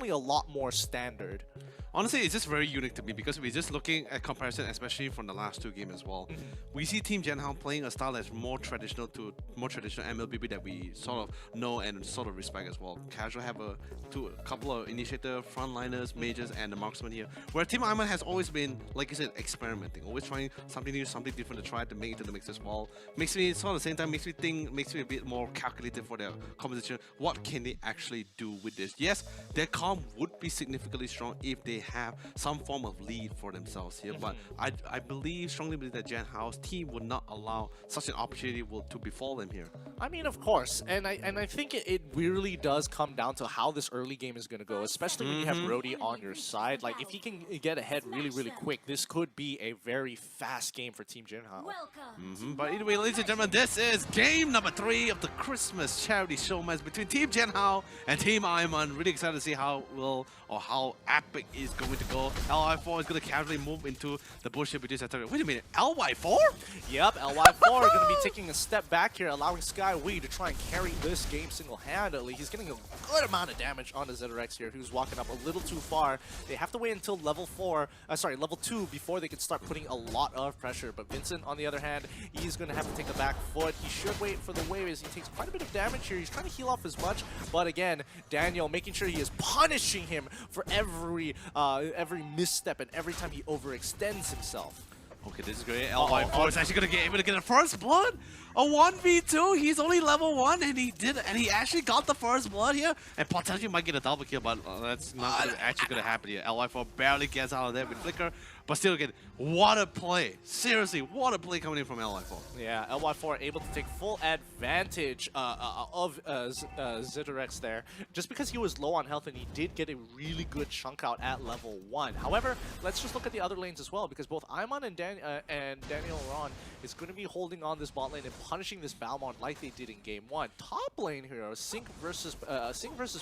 certainly a lot more standard. Honestly, it's just very unique to me because we're just looking at comparison, especially from the last two games as well. We see Team Jian playing a style that's more traditional MLBB that we sort of know and sort of respect as well. Casual have a couple of initiator, frontliners, mages, and the marksman here. Where Team Aiman has always been, like you said, experimenting, always trying something new, something different to try to make it to the mix as well. Makes me sort of at the same time makes me a bit more calculated for their composition. What can they actually do with this? Yes, their comp would be significantly strong if they have some form of lead for themselves here, but I strongly believe that Jian's team would not allow such an opportunity to befall them here. I mean, of course, and I think it really does come down to how this early game is going to go, especially when you have Brody on your side. Like, if he can get ahead really quick, this could be a very fast game for Team Jian. But anyway, ladies and gentlemen, this is game number 3 of the Christmas charity show match between Team Jian and Team Aiman. Really excited to see how epic is going to go. LY4 is going to casually move into the bush here between Saturday. Wait a minute, LY4? Yep, LY4 are going to be taking a step back here, allowing Skyway to try and carry this game single-handedly. He's getting a good amount of damage on the ZRX here, who's walking up a little too far. They have to wait until level 2 before they can start putting a lot of pressure. But Vincent, on the other hand, he's going to have to take the back foot. He should wait for the wave as he takes quite a bit of damage here. He's trying to heal off as much, but again, Daniel making sure he is punishing him for every misstep and every time he overextends himself. Okay, this is great. LY4 is actually going to get able to get a first blood. A 1v2. He's only level 1, and he actually got the first blood here, and potentially might get a double kill, but that's not actually going to happen here. LY4 barely gets out of there with Flicker, but still again, what a play. Seriously, what a play coming in from LY4. Yeah, LY4 able to take full advantage of ZRX there, just because he was low on health and he did get a really good chunk out at level 1. However, let's just look at the other lanes as well, because both Aiman and Daniel Ron is going to be holding on this bot lane and punishing this Balmond like they did in game 1. Top lane here, Sync versus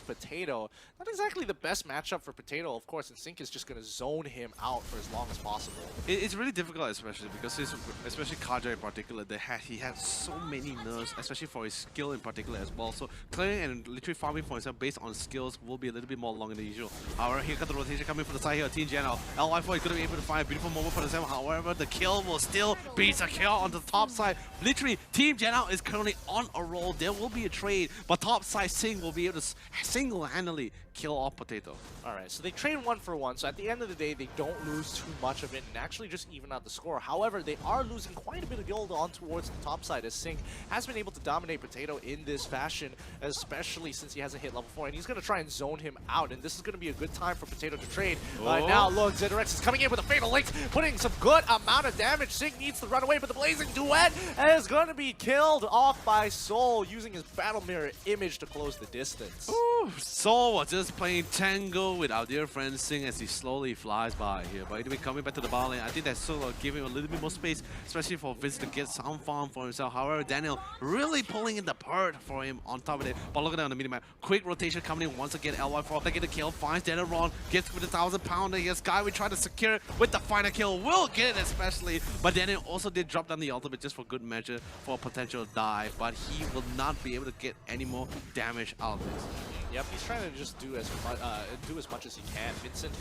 Potato. Not exactly the best matchup for Potato, of course, and Sync is just going to zone him out for as long as possible. It's really difficult, especially because especially Kaja in particular, he has so many nerfs, especially for his skill in particular as well. So clearing and literally farming for himself based on skills will be a little bit more longer than usual. However, here comes the rotation coming from the side here, Team Jian. LY4 is going to be able to find a beautiful moment for themselves. However, the kill will still be secure on the top side. Literally, Team Jian is currently on a roll. There will be a trade, but top side Sing will be able to single-handedly kill off Potato. Alright, so they trade 1 for 1, so at the end of the day, they don't lose too much of it and actually just even out the score. However, they are losing quite a bit of gold on towards the top side as Sing has been able to dominate Potato in this fashion, especially since he hasn't hit level 4, and he's going to try and zone him out, and this is going to be a good time for Potato to trade. Now, look, ZRX is coming in with a Fatal Link, putting some good amount of damage. Sing needs to run away, but the Blazing Duet is going to be killed off by Soul, using his Battle Mirror image to close the distance. Ooh, Soul was just playing Tango with our dear friend Sing as he slowly flies by here. But anyway, coming back to the ball lane, I think that's sort of giving him a little bit more space, especially for Vince to get some farm for himself. However, Daniel really pulling in the pert for him on top of it. But look at that on the minimap. Quick rotation coming in once again. LY4 taking the kill, finds Daniel Ron, gets with the 1,000-pounder here. Skyway trying to secure it with the final kill. Will get it especially. But Daniel also did drop down the ultimate just for good measure for a potential dive. But he will not be able to get any more damage out of this. Yep, he's trying to just do as much as he can. Vincent,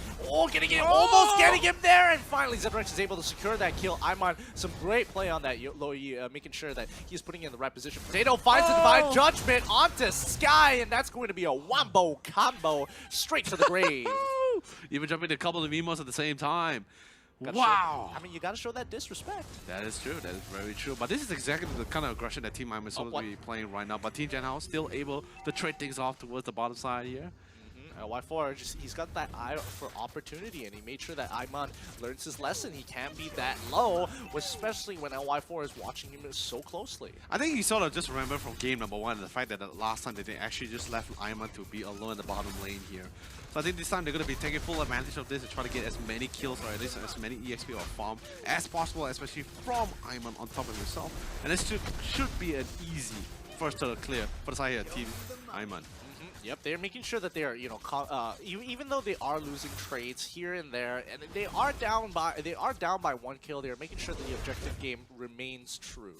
getting him, almost getting him there, and finally ZRX is able to secure that kill. Aiman, some great play on that, making sure that he's putting in the right position. Potato finds the Divine Judgment onto Sky, and that's going to be a wombo combo straight to the grave. Even jumping a couple of emos at the same time. Wow! I mean, you gotta show that disrespect. That is true. That is very true. But this is exactly the kind of aggression that Team Aiman is supposed to be playing right now. But Team Jian still able to trade things off towards the bottom side here. Y4, he's got that eye for opportunity, and he made sure that Aiman learns his lesson. He can't be that low, especially when LY4 is watching him so closely. I think he sort of just remembered from game number 1 the fact that the last time that they actually just left Aiman to be alone in the bottom lane here. So I think this time they're going to be taking full advantage of this and try to get as many kills or at least as many EXP or farm as possible, especially from Aiman on top of himself. And this should be an easy first turtle clear for the side here, Team Aiman. Yep, they're making sure that they are, even though they are losing trades here and there, and they are down by 1 kill, they are making sure that the objective game remains true.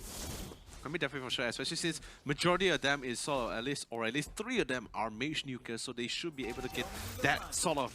I mean, definitely for sure, especially since majority of them is sort of at least 3 of them are mage nukers, so they should be able to get that sort of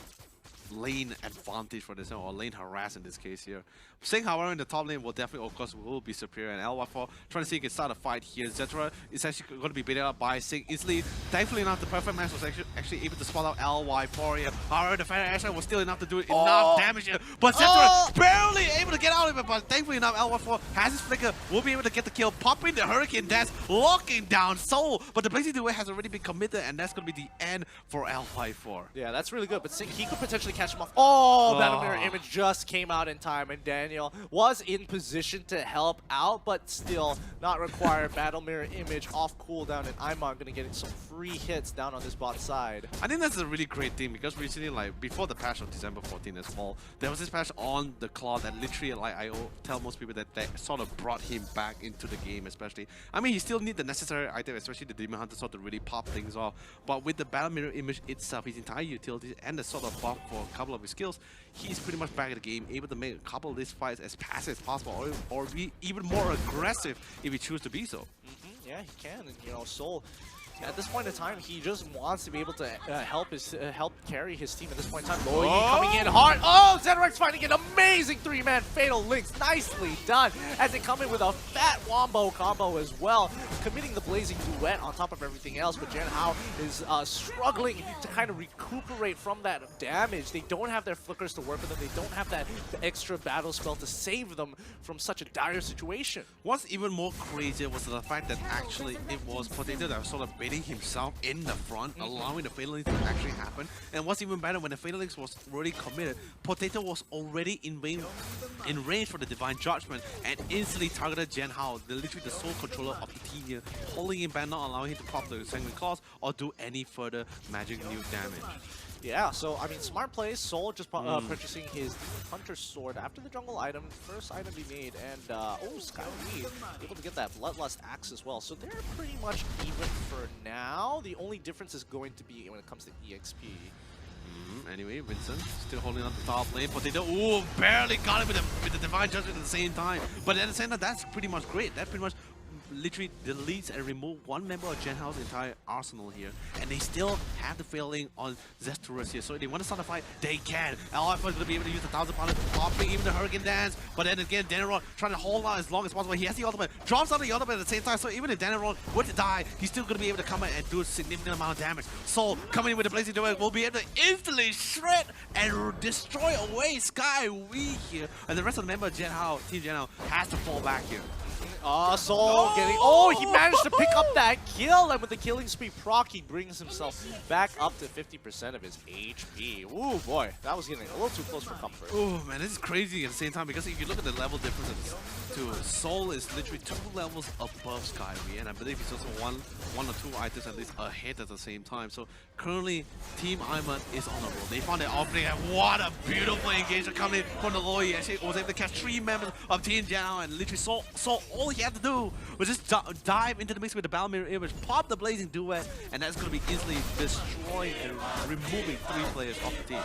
lane advantage for this, or lane harass in this case here. Saying, however, in the top lane will definitely, of course, will be superior. And LY4 trying to see if he can start a fight here. Zetra is actually going to be beaten up by Sing easily. Thankfully enough, the perfect match was actually able to spot out LY4 here. However, the Fire Asher was still enough to do enough damage here. But Zetra barely able to get out of it. But thankfully enough, LY4 has his flicker, will be able to get the kill, popping the Hurricane Dance, locking down Soul. But the Blazing Duet has already been committed, and that's going to be the end for LY4. Yeah, that's really good. But Sing, he could potentially catch him off. Oh, Battle Mirror Image just came out in time, and Daniel was in position to help out, but still not required. Battle Mirror Image off cooldown, and Aiman gonna get some free hits down on this bot side. I think that's a really great thing, because recently, like before the patch of December 14 as well, there was this patch on the Claw that literally, like I tell most people, that sort of brought him back into the game. Especially, I mean, he still need the necessary item, especially the Demon Hunter, sort of really pop things off. But with the Battle Mirror Image itself, his entire utility and the sort of buff for a couple of his skills, he's pretty much back in the game, able to make a couple of these fights as passive as possible, or be even more aggressive if he chooses to be so. Yeah, he can, and you know, Soul, at this point in time, he just wants to be able to help carry his team at this point in time. Loyi coming in hard. Oh, Zedrek's finding an amazing 3-man Fatal Links. Nicely done. As they come in with a fat wombo combo as well, committing the Blazing Duet on top of everything else. But Jian Hao is struggling to kind of recuperate from that damage. They don't have their flickers to work with them. They don't have that extra battle spell to save them from such a dire situation. What's even more crazier was the fact that actually it was Potato that was sort of baiting himself in the front, allowing the Fatal Links to actually happen. And what's even better, when the Fatal Links was already committed, Potato was already in range for the Divine Judgment and instantly targeted Jian Hao, literally the sole controller of the team here, holding him back, not allowing him to pop the Sanguine Claws or do any further magic nuke damage. Yeah, so I mean, smart plays. Soul just purchasing his Hunter Sword after the jungle item, first item he made, and oh, SkyWee able to get that Bloodlust Axe as well. So they're pretty much even for now. The only difference is going to be when it comes to EXP. Anyway, Vincent still holding on the top lane. Potato, ooh, barely got it with the Divine Judgment at the same time. But at the same time, that's pretty much great. That pretty much literally deletes and removes one member of Jian Hao's entire arsenal here, and they still have the failing on Zesturus here. So if they want to start a fight, they can. LY4 is going to be able to use the 1000 Pounder, popping even the Hurricane Dance. But then again, Daniel trying to hold out as long as possible. He has the ultimate, drops out the ultimate at the same time. So even if Daniel were to die, he's still going to be able to come in and do a significant amount of damage. Soul coming in with the Blazing Duet will be able to instantly shred and destroy away SkyWee here. And the rest of the members of Jian Hao, Team Jian Hao, has to fall back here. Soul getting... Oh, he managed to pick up that kill, and with the killing spree proc, he brings himself back up to 50% of his HP. Ooh, boy, that was getting a little too close for comfort. Oh, man, this is crazy at the same time, because if you look at the level differences too, Soul is literally 2 levels above SkyWee, and I believe he's also one or two items at least ahead at the same time. So currently, Team Aiman is on the roll. They found their opening, and what a beautiful engagement coming in from the Loyi. Actually was able to catch 3 members of Team Jian, and literally saw all he had to do was just dive into the mix with the Battle Mirror Image, pop the Blazing Duet, and that's going to be easily destroying and removing 3 players off the team.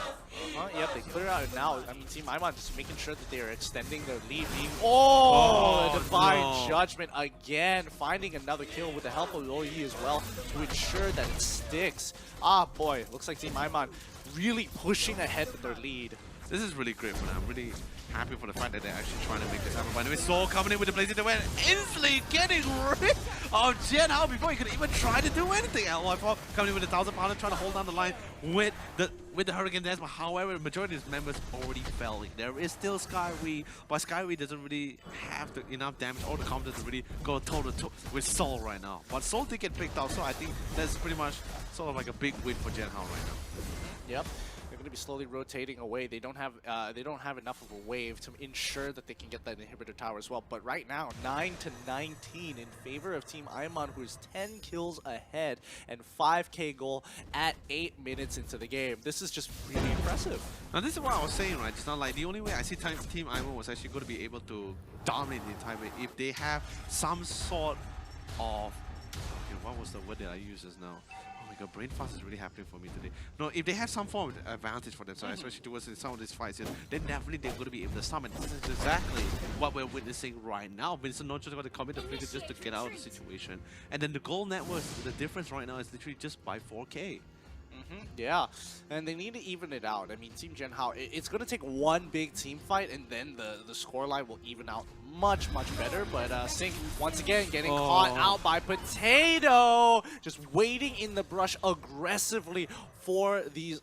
Yep, they clear out, and now, I mean, Team Aiman just making sure that they are extending their lead. Oh, Divine Judgment again, finding another kill with the help of Loyi as well to ensure that it sticks. Ah, boy, looks like Team Aiman really pushing ahead with their lead. This is really great for them. I'm really happy for the fact that they're actually trying to make this happen. By the way, Soul coming in with the Blazing Duet, instantly getting rid of Jian Hao before he could even try to do anything. LY4 coming in with the 1000 Pounder, trying to hold down the line with the Hurricane Dance. But however, the majority of his members already fell. There is still SkyWee, but SkyWee doesn't really have enough damage or the confidence to really go toe-to-toe with Soul right now. But Soul did get picked out, so I think that's pretty much sort of like a big win for Jian Hao right now. Yep. Going to be slowly rotating away. They don't have enough of a wave to ensure that they can get that inhibitor tower as well. But right now, 9-19 in favor of Team Aiman, who is 10 kills ahead and 5k goal at 8 minutes into the game. This is just really impressive. Now this is what I was saying, right? It's not like the only way I see Team Aiman was actually going to be able to dominate the entire way if they have some sort of... Okay, what was the word that I used just now? god, brain fast is really happening for me today. No, if they have some form of advantage for themselves, especially towards some of these fights, then definitely they're going to be able to summon. This is exactly what we're witnessing right now. Vincent not just going to commit the flicker just to get out of the situation. And then the gold network, the difference right now is literally just by 4K. Yeah, and they need to even it out. I mean, Team Jian Hao, it's going to take one big team fight, and then the scoreline will even out much better. But Sync, once again, getting caught out by Potato, just waiting in the brush aggressively for these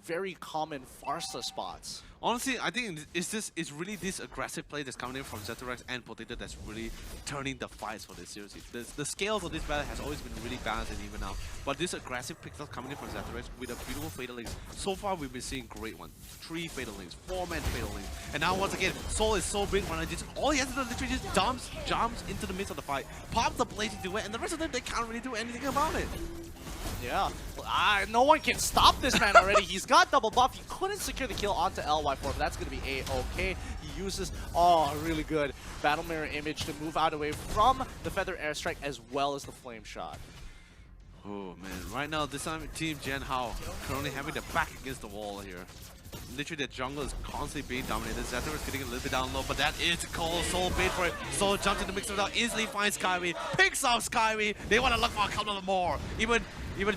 very common Farsa spots. Honestly, I think it's really this aggressive play that's coming in from ZRX and Potato that's really turning the fights for this series. The scales of this battle has always been really balanced and even out, but this aggressive pixel coming in from ZRX with a beautiful Fatal Links. So far, we've been seeing great ones. 3 Fatal Links, 4-man Fatal Links, and now once again, Soul is so big when all he has to do literally just jumps into the midst of the fight, pops the blazing duet, and the rest of them they can't really do anything about it. Yeah, no one can stop this man already. He's got double buff. He couldn't secure the kill onto LY4, but that's going to be A-okay. He uses, a really good Battle Mirror image to move out away from the Feather Airstrike as well as the Flame Shot. Oh man, right now this time Team Jian Hao currently having the back against the wall here. Literally, the jungle is constantly being dominated. Zether is getting a little bit down low, but that is cold. Soul bait for it. Soul jumps in the mix of it, easily finds Skyway, picks off Skyway. They want to look for a couple of more. Even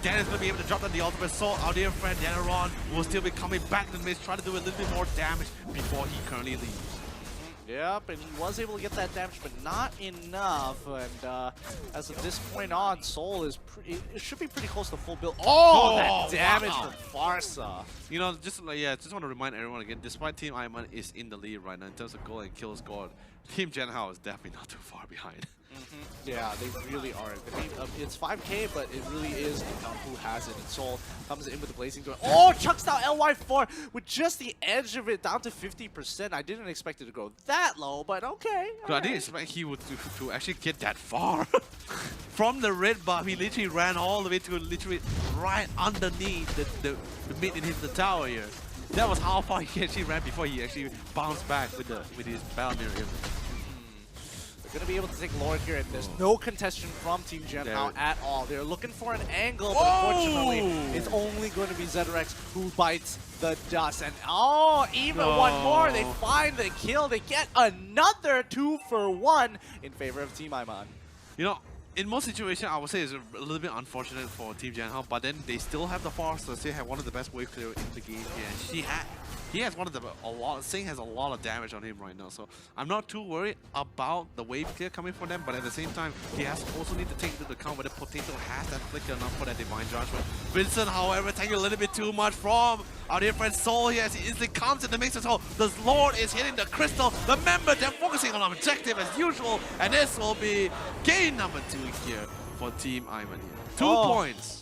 Dan is going to be able to drop down the ultimate. Soul, our dear friend Danaron will still be coming back in the mix, trying to do a little bit more damage before he currently leaves. Yep, and he was able to get that damage, but not enough. And as of this point on, Soul is it should be pretty close to full build. Oh, that damage from Farsa. You know, just want to remind everyone again, despite Team Aiman is in the lead right now in terms of goal and kills scored, Team Jian Hao is definitely not too far behind. Yeah, they really aren't. I mean, it's 5K, but it really is who has it. And Soul comes in with the Blazing Door. Oh, chucks down LY4 with just the edge of it down to 50%. I didn't expect it to go that low, but okay. I didn't expect he would to actually get that far. From the red buff, he literally ran all the way to literally right underneath the mid and hit the tower here. That was how far he actually ran before he actually bounced back with his Battle Mirror. Going to be able to take Lord here, and there's no contestation from Team Jian Hao at all. They're looking for an angle, but unfortunately, it's only going to be ZRX who bites the dust. And even one more. They find the kill. They get another 2-for-1 in favor of Team Aiman. You know, in most situations, I would say it's a little bit unfortunate for Team Jian Hao, but then they still have the force to still have one of the best wave clear in the game here. And he has one of the Sing has a lot of damage on him right now, so I'm not too worried about the wave clear coming for them. But at the same time, he has to also need to take into account whether Potato has that flicker enough for that Divine Judgment. Vincent, however, taking a little bit too much from our dear friend Soul here as he instantly comes in the mix as well. The Lord is hitting the crystal. Remember, they're focusing on objective as usual, and this will be game number 2 here for Team Aiman here. 2 points.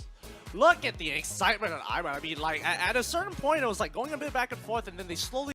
Look at the excitement on Aiman. I mean, like, at a certain point, it was like going a bit back and forth, and then they slowly